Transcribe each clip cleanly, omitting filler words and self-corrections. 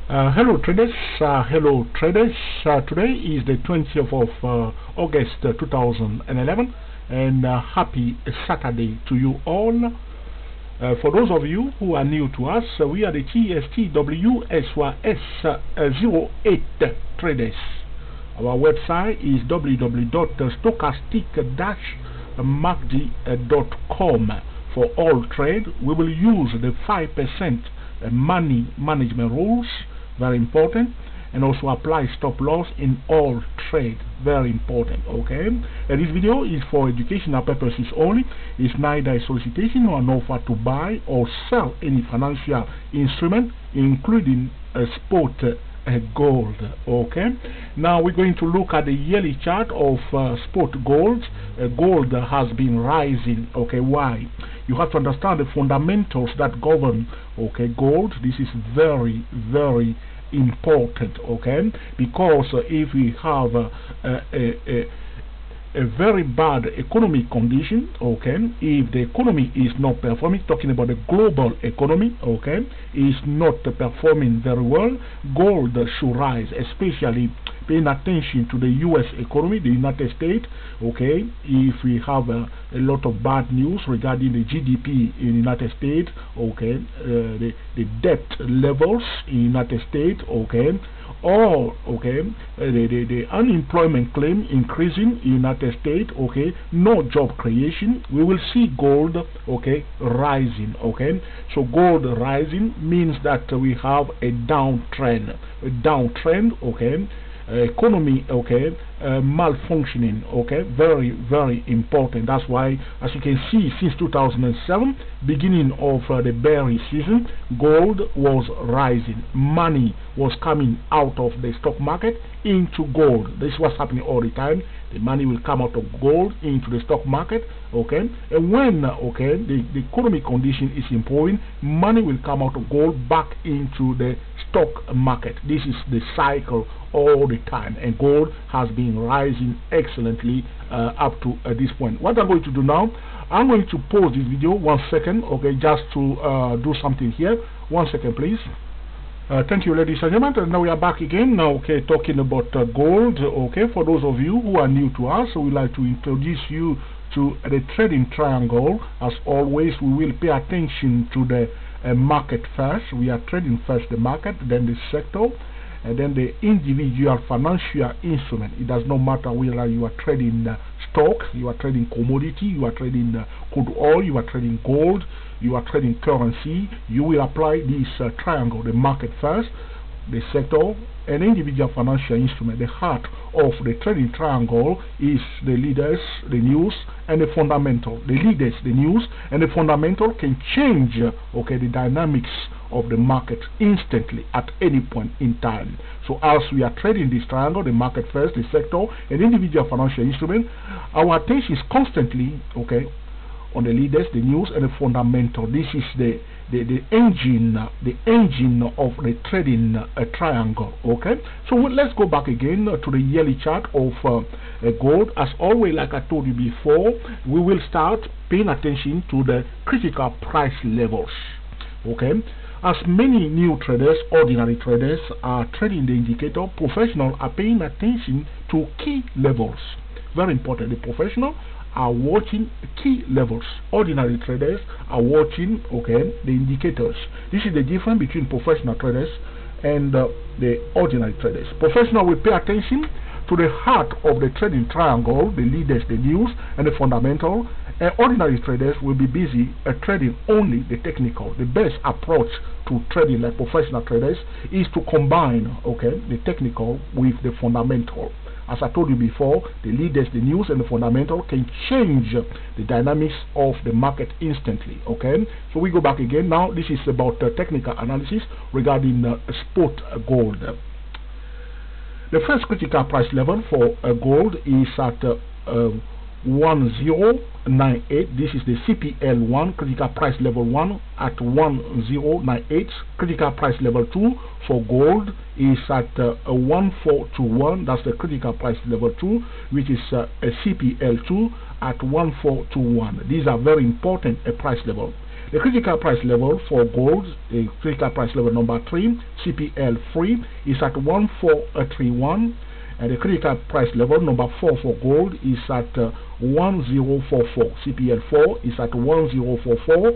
Hello traders, today is the 20th of August 2011 and happy Saturday to you all. For those of you who are new to us, we are the TSTWSYS08 traders. Our website is www.stochastic-markd.com. For all trade, we will use the 5% money management rules, very important, and also apply stop loss in all trade, very important. Okay, and this video is for educational purposes only. It's neither a solicitation or an offer to buy or sell any financial instrument, including a spot gold. Okay, now we're going to look at the yearly chart of spot gold. Gold has been rising. Okay, why? You have to understand the fundamentals that govern gold. This is very important, okay, because if we have a very bad economic condition, okay, if the economy is not performing, talking about the global economy, okay, is not performing very well, gold should rise, especially paying attention to the US economy, the United States. Okay, if we have a lot of bad news regarding the GDP in the United States, okay, the debt levels in the United States, okay, or the unemployment claim increasing in the United States, okay, no job creation, we will see gold rising. Okay, so gold rising means that we have a downtrend, okay, economy malfunctioning, okay, very important. That's why, as you can see, since 2007, beginning of the bearish season, gold was rising, money was coming out of the stock market into gold. This is what's happening all the time. The money will come out of gold into the stock market, okay, and when the economic condition is improving, money will come out of gold back into the stock market. This is the cycle all the time, and gold has been rising excellently up to this point. What I'm going to do now, I'm going to pause this video 1 second, okay, just to do something here. 1 second, please. Thank you, ladies and gentlemen. And now we are back again. Now, okay, talking about gold. Okay, for those of you who are new to us, we'd like to introduce you to the trading triangle. As always, we will pay attention to the market first. We are trading first the market, then the sector, and then the individual financial instrument. It does not matter whether you are trading stock, you are trading commodity, you are trading crude oil, you are trading gold, you are trading currency. You will apply this triangle, the market first, the sector, and individual financial instrument. The heart of the trading triangle is the leaders, the news, and the fundamental. The leaders, the news, and the fundamental can change the dynamics of the market instantly at any point in time. So as we are trading this triangle, the market first, the sector, and individual financial instrument, our attention is constantly on the leaders, the news, and the fundamental. This is the engine of the trading triangle. Okay, so let's go back again to the yearly chart of gold. As always, like I told you before, we will start paying attention to the critical price levels. Okay, as many new traders, ordinary traders, are trading the indicator, professionals are paying attention to key levels. Very important. The professional are watching key levels. Ordinary traders are watching the indicators. This is the difference between professional traders and the ordinary traders. Professional will pay attention to the heart of the trading triangle, the leaders, the news, and the fundamental. And ordinary traders will be busy trading only the technical. The best approach to trading like professional traders is to combine the technical with the fundamental. As I told you before, the leaders, the news, and the fundamental can change the dynamics of the market instantly. Okay, so we go back again. Now this is about technical analysis regarding spot gold. The first critical price level for gold is at 1098. This is the CPL1, critical price level 1 at 1098. Critical price level 2 for gold is at 1421. That's the critical price level 2, which is a CPL2 at 1421. These are very important price level. The critical price level for gold, the critical price level number 3, CPL3, is at 1431. And the critical price level number 4 for gold is at 1044. CPL4 is at 1044.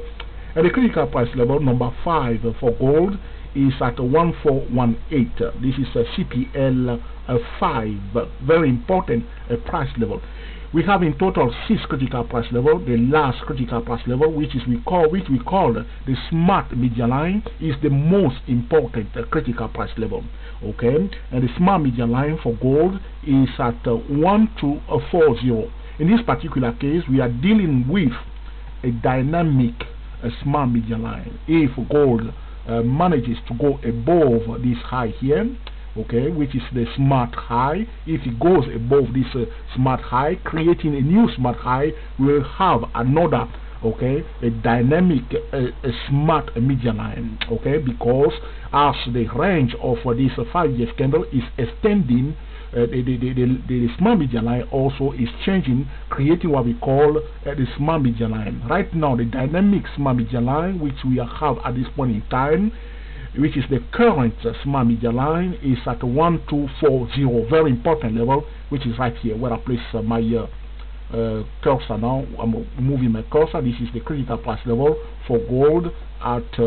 And the critical price level number 5 for gold is at 1418. This is a CPL5. Very important price level. We have in total 6 critical price level. The last critical price level, which we call the smart median line, is the most important critical price level. Okay, and the smart median line for gold is at 1240. In this particular case, we are dealing with a dynamic smart median line. If gold manages to go above this high here, okay, which is the smart high, if it goes above this smart high, creating a new smart high, we will have another, okay, a dynamic a smart median line, okay, because as the range of this 5-year candle is extending, the smart median line also is changing, creating what we call the smart median line. Right now, the dynamic smart median line, which we have at this point in time, which is the current smart median line, is at 1240. Very important level, which is right here where I place my cursor now. I'm moving my cursor. This is the critical price level for gold at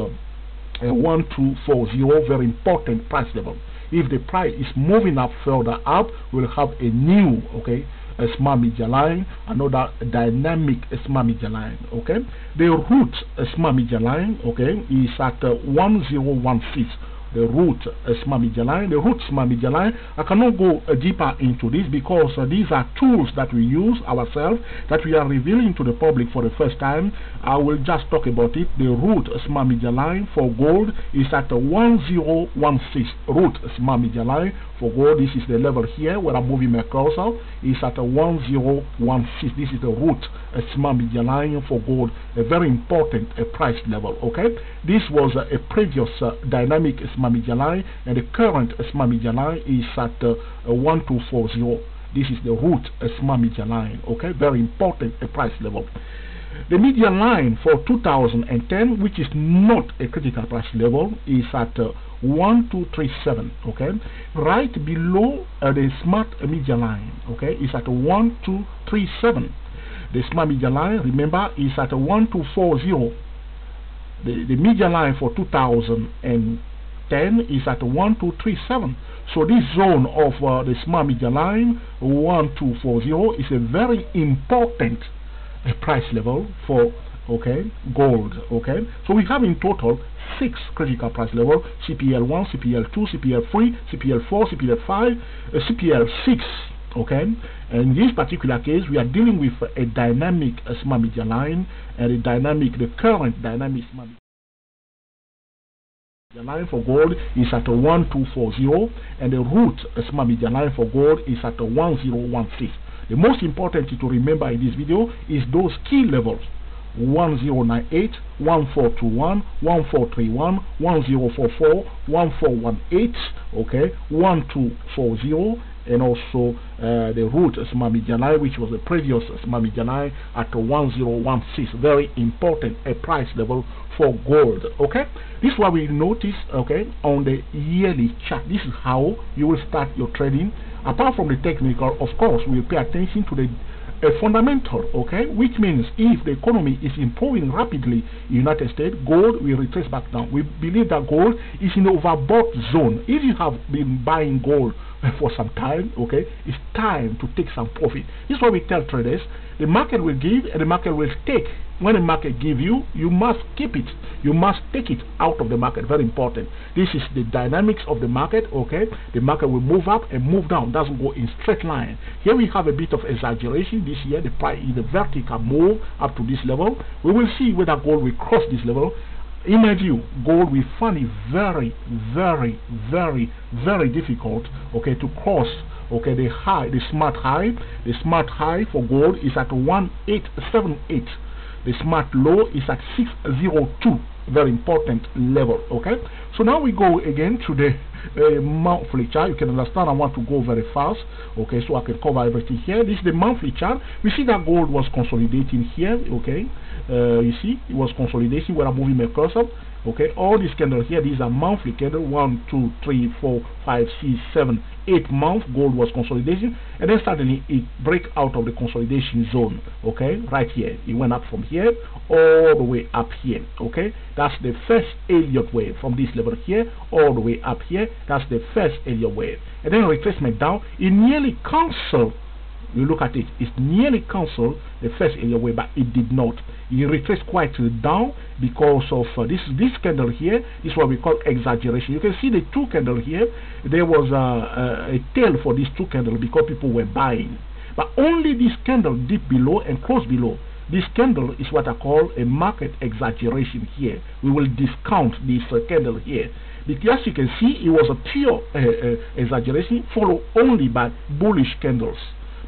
1240. Very important price level. If the price is moving up further up, we'll have a new, okay, a smart median line, another dynamic smart median line. Okay, the root smart median line, okay, is at 1016. The root smart median line. The root smart median line, I cannot go deeper into this because these are tools that we use ourselves, that we are revealing to the public for the first time. I will just talk about it. The root smart median line for gold is at 1016. Root smart median line for gold, this is the level here where I'm moving my cursor, is at 1016. This is the root smart median line for gold, a very important price level. Okay, this was a previous dynamic smart median line, and the current smart median line is at 1240. This is the root smart median line. Okay, very important price level. The median line for 2010, which is not a critical price level, is at 1237. Okay, right below the smart median line, okay, is at 1237. The smart median line, remember, is at 1240. The median line for 2010 is at 1237. So this zone of the smart median line 1240 is a very important price level for, okay, gold. Okay, so we have in total 6 critical price level: CPL1, CPL2, CPL3, CPL4, CPL5, CPL6. Okay, and in this particular case, we are dealing with a dynamic smart median line, and the current dynamic smart median line for gold is at 1240, and the root smart median line for gold is at 1016. The most important thing to remember in this video is those key levels: 1098, 1421, 1431, 1044, 1418, okay, 1240, and also the root smart median line, which was the previous smart median line, at 1016. Very important a price level for gold. Okay, this is what we notice, okay, on the yearly chart. This is how you will start your trading. Apart from the technical, of course, we will pay attention to the fundamental, okay, which means if the economy is improving rapidly in the United States, gold will retrace back down. We believe that gold is in the overbought zone. If you have been buying gold for some time, okay, it's time to take some profit. This is what we tell traders: the market will give and the market will take. When the market gives you, you must keep it. You must take it out of the market. Very important. This is the dynamics of the market. Okay, the market will move up and move down. Doesn't go in straight line. Here we have a bit of exaggeration. This year, the price in the vertical move up to this level. We will see whether gold will cross this level. In my view, gold will find it very, very, very, very difficult, okay, to cross, okay, the high, the smart high. The smart high for gold is at 1878. The smart low is at 602. very important level. Okay, so now we go again to the monthly chart. You can understand I want to go very fast, okay, so I can cover everything here. This is the monthly chart. We see that gold was consolidating here, okay. You see it was consolidating when I'm moving my cursor. Okay, all these candles here, these are monthly candle. 1, 2, 3, 4, 5, 6, 7, 8 months. Gold was consolidating, and then suddenly it break out of the consolidation zone. Okay, right here, it went up from here all the way up here. Okay, that's the first Elliot wave from this level here all the way up here. That's the first Elliot wave, and then retracement down. It nearly canceled. You look at it, it's nearly cancelled the first Elliot wave, but it did not. It retraced quite down because of this candle here. This is what we call exaggeration. You can see the two candles here. There was a tail for these two candles because people were buying, but only this candle dipped below and closed below. This candle is what I call a market exaggeration here. We will discount this candle here, because you can see it was a pure exaggeration followed only by bullish candles.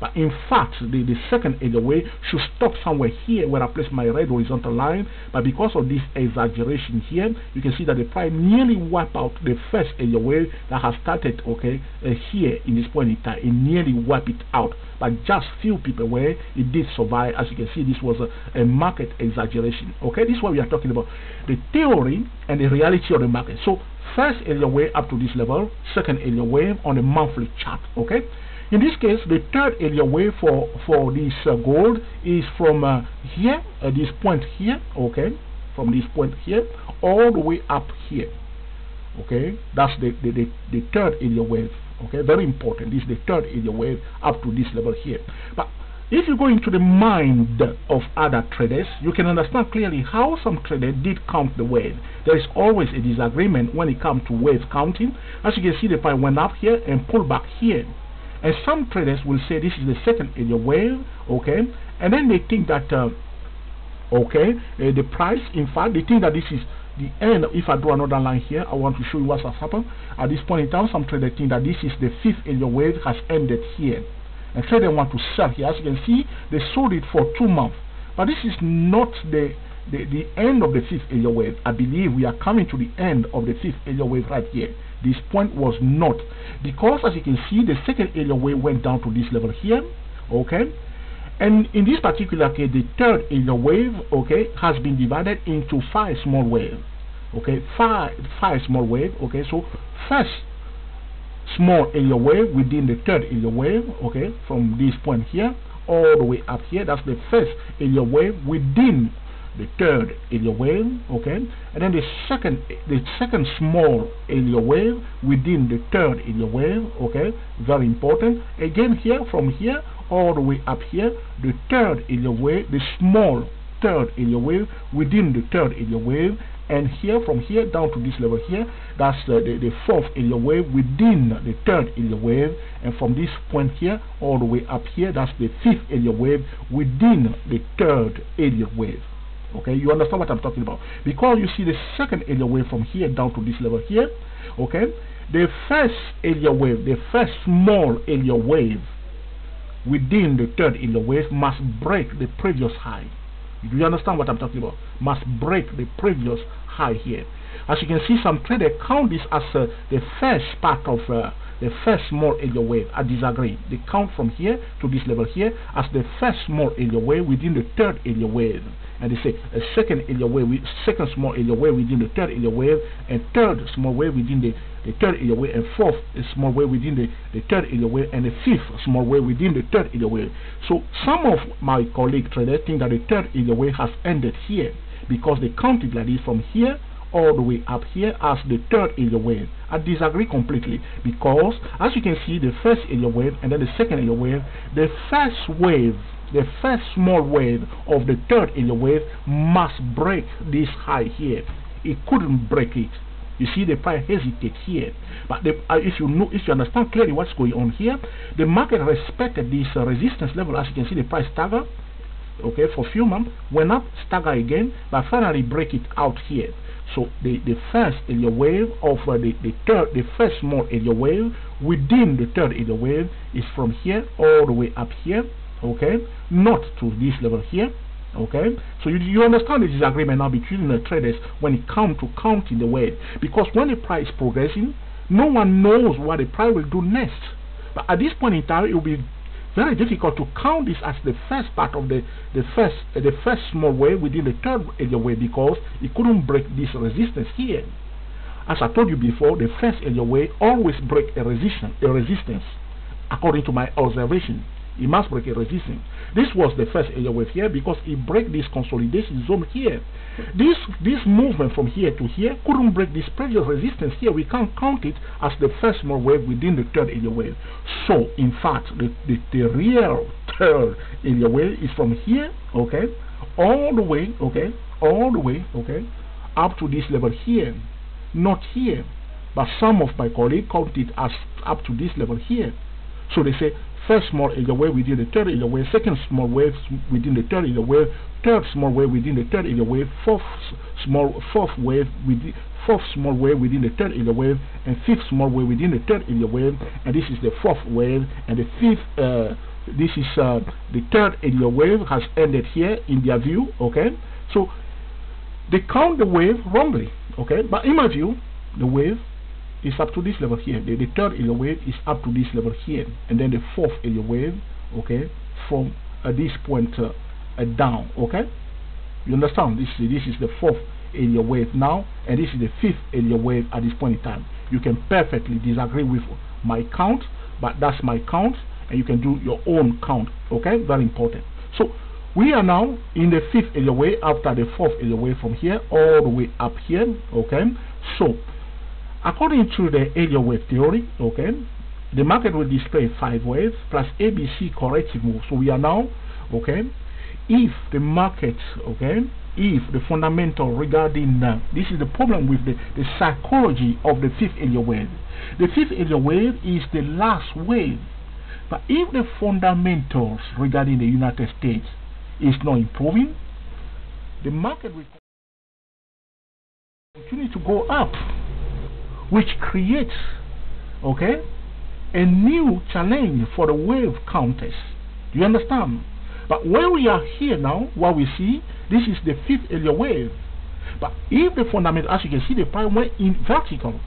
But in fact, the second Elliot wave should stop somewhere here where I place my red horizontal line. But because of this exaggeration here, you can see that the price nearly wiped out the first Elliot wave that has started, okay, here in this point in time. It nearly wiped it out. But just few people where it did survive. As you can see, this was a market exaggeration. Okay, this is what we are talking about. The theory and the reality of the market. So first Elliot wave up to this level, second Elliot wave on the monthly chart. Okay. In this case, the third Elliot wave for this gold is from here, this point here, okay, from this point here, all the way up here, okay. That's the third Elliot wave, okay, very important. This is the third Elliot wave up to this level here. But if you go into the mind of other traders, you can understand clearly how some traders did count the wave. There is always a disagreement when it comes to wave counting. As you can see, the price went up here and pulled back here. And some traders will say this is the second Elliot wave, okay, and then they think that, the price, in fact, they think that this is the end. If I draw another line here, I want to show you what has happened. At this point in time, some traders think that this is the fifth Elliot wave has ended here. And traders want to sell here. As you can see, they sold it for 2 months. But this is not the end of the fifth Elliot wave. I believe we are coming to the end of the fifth Elliot wave right here. This point was not, because as you can see, the second Elliot wave went down to this level here, okay, and in this particular case, the third Elliot wave, okay, has been divided into 5 small waves, okay, five small waves, okay. So first small Elliot wave within the third Elliot wave, okay, from this point here all the way up here. That's the first Elliot wave within the third Elliot wave, okay, and then the second small Elliot wave within the third Elliot wave, okay, very important. Again here, from here all the way up here, the third Elliot wave, the small third Elliot wave within the third Elliot wave, and here from here down to this level here, that's the fourth Elliot wave within the third Elliot wave, and from this point here all the way up here, that's the fifth Elliot wave within the third Elliot wave. Okay, you understand what I'm talking about? Because you see the second Elliot wave from here down to this level here, okay, the first Elliot wave, the first small Elliot wave within the third Elliot wave must break the previous high. Do you understand what I'm talking about? Must break the previous high here. As you can see, some traders count this as the first part of the first small Elliot wave. I disagree. They count from here to this level here as the first small Elliot wave within the third Elliot wave. And they say a second Elliot wave, second small Elliot wave within the third Elliot wave, and third small wave within the third Elliot wave, and fourth small wave within the third Elliot wave, and the fifth small wave within the third Elliot wave. So some of my colleague traders think that the third Elliot wave has ended here because they count it like this from here all the way up here as the third Elliot wave. I disagree completely, because as you can see, the first Elliot wave and then the second Elliot wave, the first wave, the first small wave of the third Elliot wave must break this high here. It couldn't break it. You see, the price hesitated here, but if you understand clearly what's going on here, the market respected this resistance level. As you can see, the price staggered, okay, for a few months, went up, staggered again, but finally break it out here. So the first Elliot wave of the first small Elliot wave within the third Elliot wave is from here all the way up here, okay, not to this level here, Okay, so you understand the disagreement now between the traders when it comes to counting the wave, because when the price is progressing, no one knows what the price will do next. But at this point in time, it will be very difficult to count this as the first part of the first small wave within the third area wave, because it couldn't break this resistance here. As I told you before, the first area wave always break a resistance according to my observation. It must break a resistance. This was the first area wave here because it break this consolidation zone here. This movement from here to here couldn't break this previous resistance here. We can't count it as the first small wave within the third area wave. So in fact, the real third area wave is from here, okay, all the way, okay, up to this level here, not here. But some of my colleagues count it as up to this level here. So they say first small area wave within the third area wave, second small wave within the third area wave, third small wave within the third area wave, fourth small wave within the third area wave, and fifth small wave within the third area wave, and this is the fourth wave, and the fifth this is the third area wave has ended here in their view. Okay, so they count the wave wrongly. Okay, but in my view, the wave is up to this level here. The third area wave is up to this level here, and then the fourth area wave, okay, from this point down. Okay, you understand? This is the fourth area wave now, and this is the fifth area wave at this point in time. You can perfectly disagree with my count, but that's my count, and you can do your own count. Okay, very important. So we are now in the fifth area wave after the fourth area wave from here all the way up here. Okay, so according to the area wave theory, okay, the market will display 5 waves plus ABC corrective move. So we are now, okay, if the market, okay, if the fundamental regarding this is the problem with the psychology of the fifth area wave. The fifth area wave is the last wave, but if the fundamentals regarding the United States is not improving, the market will continue to go up, which creates, okay, a new challenge for the wave counters. Do you understand? But when we are here now, what we see, this is the fifth area wave. But if the fundamental, as you can see, the price went in vertical.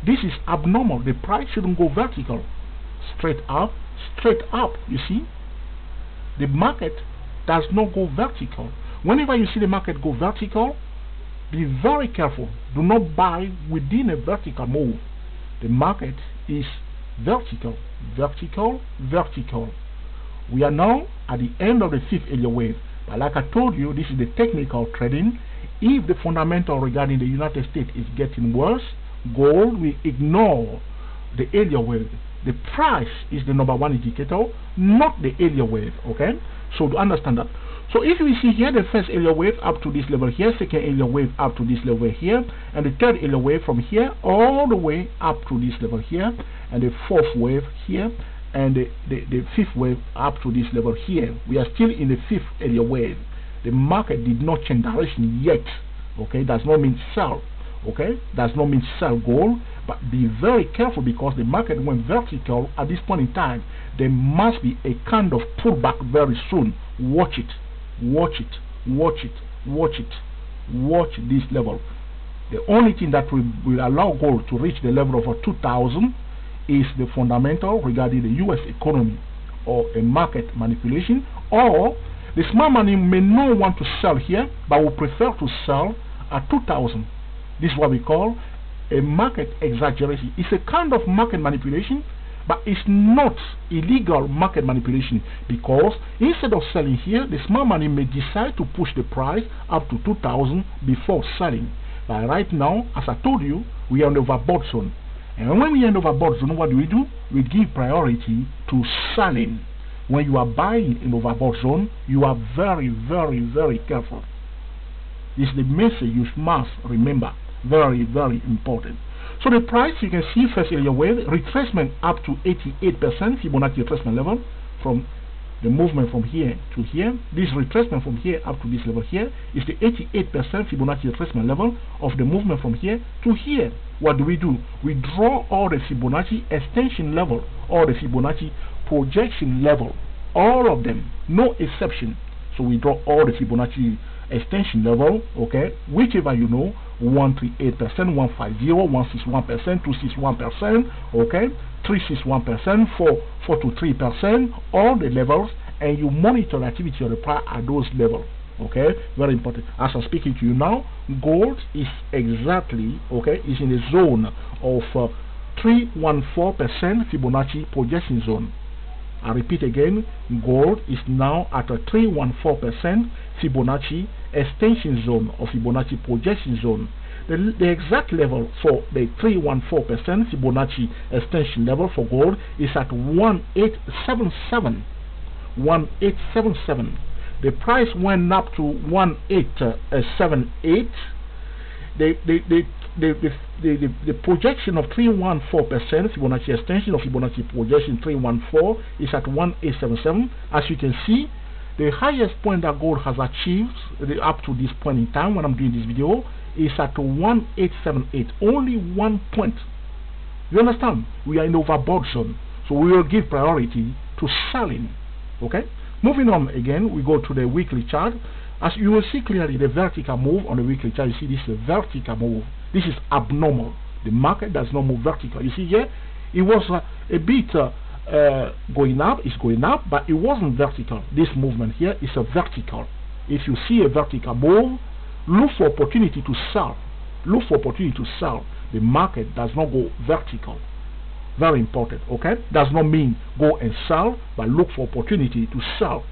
This is abnormal. The price shouldn't go vertical. Straight up, you see. The market does not go vertical. Whenever you see the market go vertical, be very careful. Do not buy within a vertical move. The market is vertical. We are now at the end of the fifth area wave. But like I told you, this is the technical trading. If the fundamental regarding the United States is getting worse, gold will ignore the area wave. The price is the number one indicator, not the area wave. Okay, so to understand that. So if we see here the first area wave up to this level here, second area wave up to this level here, and the third area wave from here all the way up to this level here, and the fourth wave here, and the fifth wave up to this level here. We are still in the fifth area wave. The market did not change direction yet. Okay, does not mean sell. Okay, does not mean sell gold, but be very careful because the market went vertical at this point in time. There must be a kind of pullback very soon. Watch it. Watch this level. The only thing that will allow gold to reach the level of 2000 is the fundamental regarding the US economy or a market manipulation, or the smart money may not want to sell here but will prefer to sell at 2000. This is what we call a market exaggeration. It's a kind of market manipulation, but it's not illegal market manipulation, because instead of selling here, the smart money may decide to push the price up to 2000 before selling. But right now, as I told you, we are in the overbought zone. And when we are in the overbought zone, what do? We give priority to selling. When you are buying in the overbought zone, you are very careful. This is the message you must remember. Very important. So the price, you can see first area wave retracement up to 88% Fibonacci retracement level from the movement from here to here. This retracement from here up to this level here is the 88% Fibonacci retracement level of the movement from here to here. What do? We draw all the Fibonacci extension level, all the Fibonacci projection level, all of them, no exception. So we draw all the Fibonacci extension level, okay, whichever you know, 138%, 150, 161%, 261%, okay, 361%, 423%, all the levels, and you monitor the activity of the price at those levels. Okay, very important. As I'm speaking to you now, gold is exactly, okay, is in the zone of 314% Fibonacci projection zone. I repeat again, gold is now at a 314% Fibonacci extension zone or Fibonacci projection zone. The exact level for the 314% Fibonacci extension level for gold is at 1877. 1877. The price went up to 1878. The projection of 314% Fibonacci extension of Fibonacci projection 314 is at 1877. As you can see, the highest point that gold has achieved up to this point in time when I'm doing this video is at 1878. Only 1 point. You understand? We are in the overbought zone, so we will give priority to selling. Okay, moving on again, we go to the weekly chart. As you will see clearly, the vertical move on the weekly chart, you see this is a vertical move. This is abnormal. The market does not move vertical. You see here, it was a bit going up, it's going up, but it wasn't vertical. This movement here is a vertical. If you see a vertical move, look for opportunity to sell. Look for opportunity to sell. The market does not go vertical. Very important, okay? Does not mean go and sell, but look for opportunity to sell.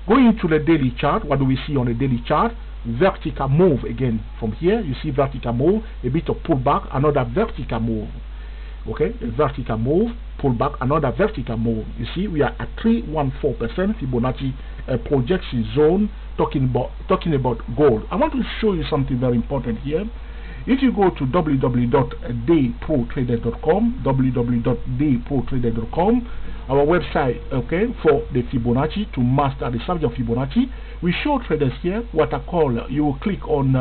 Going into the daily chart, what do we see on the daily chart? Vertical move again. From here, you see vertical move, a bit of pullback, another vertical move. Okay, a vertical move, pullback, another vertical move. You see, we are at 314% Fibonacci projection zone. Talking about gold. I want to show you something very important here. If you go to www.dayprotrader.com, www.dayprotrader.com, our website, okay, for the Fibonacci, to master the subject of Fibonacci, we show traders here what I call, you will click on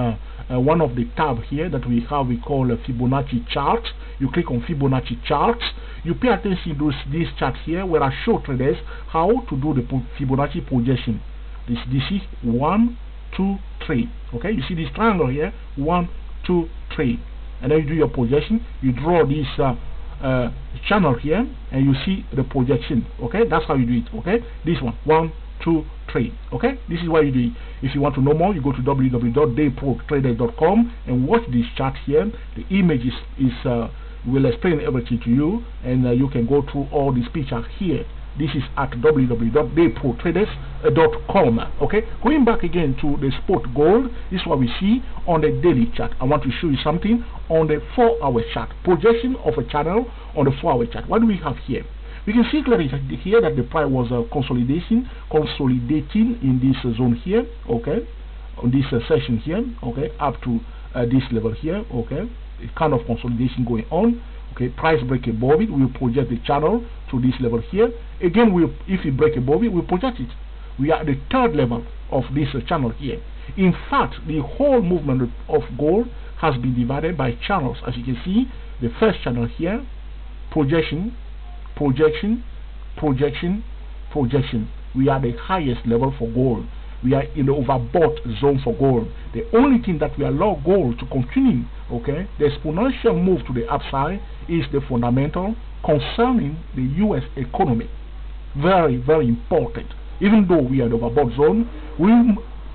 one of the tab here that we have, we call Fibonacci charts. You click on Fibonacci charts, you pay attention to this chart here where I show traders how to do the Fibonacci projection. This is 1, 2, 3. Okay, you see this triangle here, 1, 2, 3, and then you do your projection. You draw this channel here, and you see the projection. Okay, that's how you do it. Okay, this one, 1, 2, 3. Okay, this is why you do it. If you want to know more, you go to www.dayprotrader.com and watch this chart here. The image will explain everything to you, and you can go through all these pictures here. This is at www.dayprotraders.com. Okay, going back again to the spot gold, this is what we see on the daily chart. I want to show you something on the 4-hour chart. Projection of a channel on the 4-hour chart. What do we have here? We can see clearly here that the price was consolidating in this zone here. Okay, on this session here. Okay, up to this level here. Okay, a kind of consolidation going on. Okay, price break above it, we'll project the channel to this level here. Again, if we break above it, we'll project it. We are at the third level of this channel here. In fact, the whole movement of gold has been divided by channels. As you can see, the first channel here, projection, projection, projection, projection. We are the highest level for gold. We are in the overbought zone for gold. The only thing that we allow gold to continue, okay, the exponential move to the upside, is the fundamental concerning the U.S. economy. Very, very important. Even though we are in the overbought zone,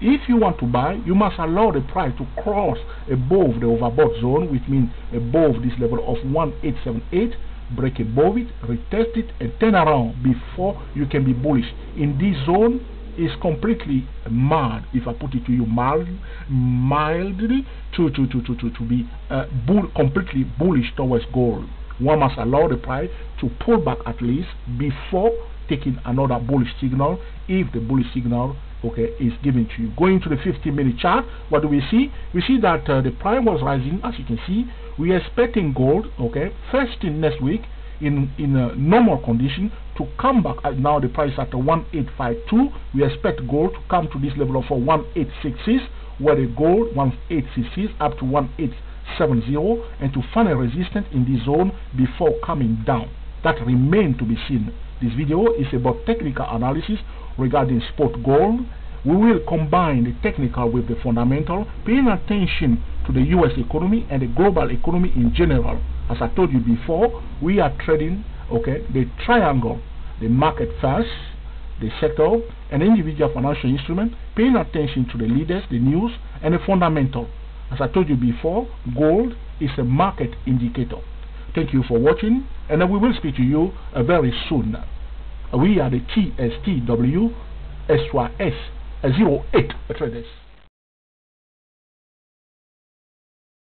if you want to buy, you must allow the price to cross above the overbought zone, which means above this level of 1878, break above it, retest it, and turn around before you can be bullish. In this zone, is completely mad, if I put it to you mildly, to be completely bullish towards gold. One must allow the price to pull back at least before taking another bullish signal, if the bullish signal, okay, is given to you. Going to the 15-minute chart, what do we see? We see that the price was rising. As you can see, we are expecting gold, okay, first in next week, in a normal condition, to come back. Now the price at 1852. We expect gold to come to this level of 1866, where the gold 1866 up to 1870, and to find a resistance in this zone before coming down. That remains to be seen. This video is about technical analysis regarding spot gold. We will combine the technical with the fundamental, paying attention to the US economy and the global economy in general. As I told you before, we are trading, okay, the triangle, the market first, the sector, and individual financial instrument, paying attention to the leaders, the news, and the fundamental. As I told you before, gold is a market indicator. Thank you for watching, and we will speak to you very soon. We are the TSTW SYS 08 traders.